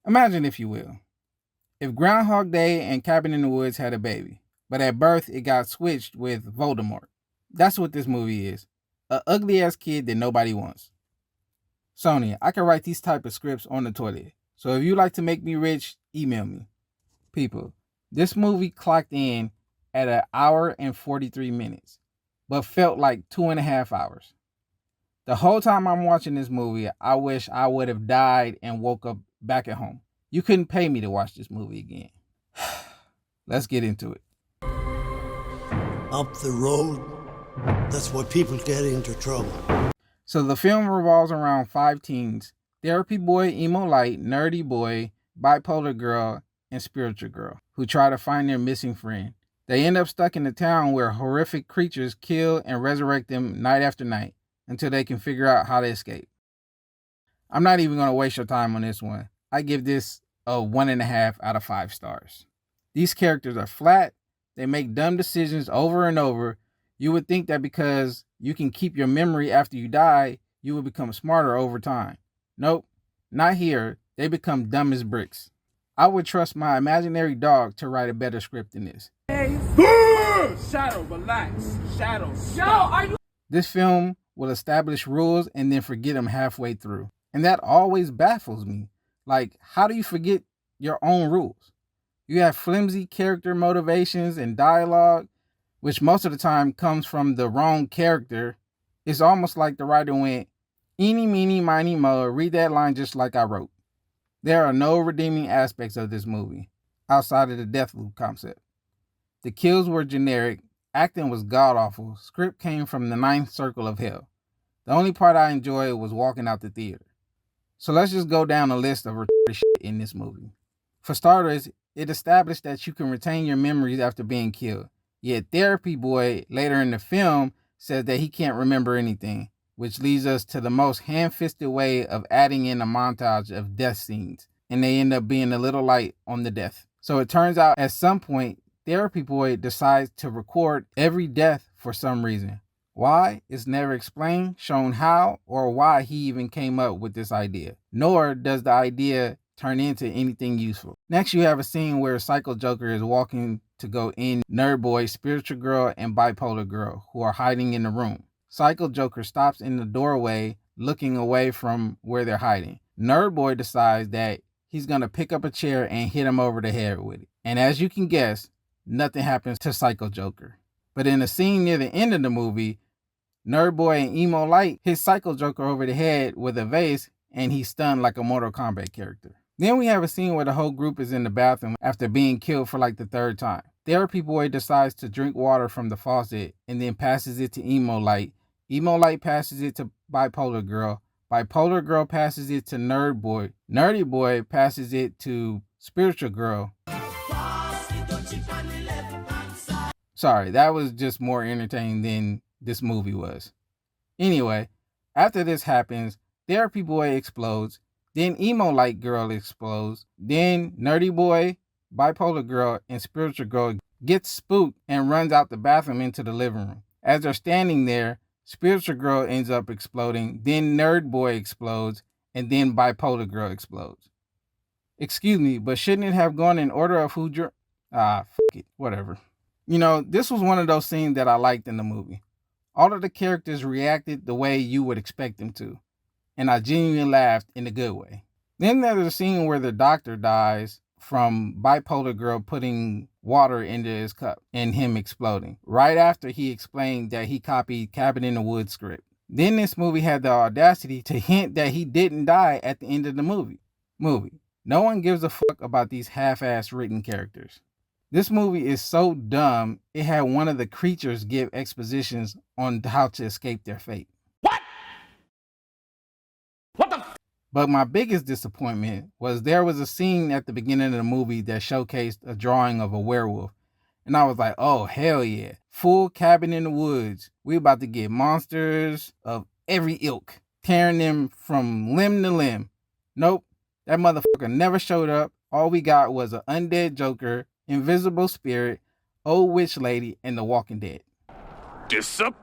Imagine, if you will, if Groundhog Day and Cabin in the Woods had a baby, but at birth it got switched with Voldemort. That's what this movie is. A ugly ass kid that nobody wants. Sony, I can write these type of scripts on the toilet. So if you like to make me rich, email me. People, this movie clocked in at an hour and 43 minutes, but felt like 2.5 hours. The whole time I'm watching this movie, I wish I would have died and woke up back at home. You couldn't pay me to watch this movie again. Let's get into it. Up the road, that's where people get into trouble. So the film revolves around 5 teens: therapy boy, emo light, nerdy boy, bipolar girl, and spiritual girl, who try to find their missing friend. They end up stuck in a town where horrific creatures kill and resurrect them night after night until they can figure out how to escape. I'm not even going to waste your time on this one. I give this a 1.5 out of 5 stars. These characters are flat. They make dumb decisions over and over. You would think that because you can keep your memory after you die, you will become smarter over time. Nope, not here. They become dumb as bricks. I would trust my imaginary dog to write a better script than this. Shadow, relax. Shadow, stop. This film will establish rules and then forget them halfway through. And that always baffles me. Like, how do you forget your own rules? You have flimsy character motivations and dialogue, which most of the time comes from the wrong character. It's almost like the writer went, eeny, meeny, miny, mo, read that line just like I wrote. There are no redeeming aspects of this movie, outside of the death loop concept. The kills were generic, acting was god-awful, script came from the ninth circle of hell. The only part I enjoyed was walking out the theater. So let's just go down a list of retarded shit in this movie. For starters, it established that you can retain your memories after being killed. Yet Therapy Boy, later in the film, says that he can't remember anything, which leads us to the most ham-fisted way of adding in a montage of death scenes, and they end up being a little light on the death. So it turns out at some point, Therapy Boy decides to record every death for some reason. Why is never explained, shown how, or why he even came up with this idea. Nor does the idea turn into anything useful. Next, you have a scene where Psycho Joker is walking to go in Nerd Boy, Spiritual Girl, and Bipolar Girl, who are hiding in the room. Psycho Joker stops in the doorway, looking away from where they're hiding. Nerd Boy decides that he's going to pick up a chair and hit him over the head with it. And as you can guess, nothing happens to Psycho Joker. But in a scene near the end of the movie, Nerd Boy and Emo Light hit Psycho Joker over the head with a vase, and he's stunned like a Mortal Kombat character. Then we have a scene where the whole group is in the bathroom after being killed for like the third time. Therapy Boy decides to drink water from the faucet and then passes it to Emo Light. Emo Light passes it to Bipolar Girl. Bipolar Girl passes it to Nerd Boy. Nerdy Boy passes it to Spiritual Girl. Sorry, that was just more entertaining than this movie was. Anyway, after this happens, Therapy Boy explodes, then Emo Light Girl explodes, then Nerdy Boy, Bipolar Girl, and Spiritual Girl gets spooked and runs out the bathroom into the living room. As they're standing there, Spiritual Girl ends up exploding, then Nerd Boy explodes, and then Bipolar Girl explodes. Excuse me, but shouldn't it have gone in order of who fuck it, whatever. You know, this was one of those scenes that I liked in the movie. All of the characters reacted the way you would expect them to, and I genuinely laughed in a good way. Then there's a scene where the doctor dies from Bipolar Girl putting water into his cup and him exploding, right after he explained that he copied Cabin in the Woods script. Then this movie had the audacity to hint that he didn't die at the end of the movie. No one gives a fuck about these half-ass written characters. This movie is so dumb, it had one of the creatures give expositions on how to escape their fate. What the f? But my biggest disappointment was there was a scene at the beginning of the movie that showcased a drawing of a werewolf. And I was like, oh, hell yeah. Full Cabin in the Woods. We about to get monsters of every ilk, tearing them from limb to limb. Nope, that motherfucker never showed up. All we got was an undead Joker, invisible spirit, old witch lady, and The Walking Dead. Disappointed.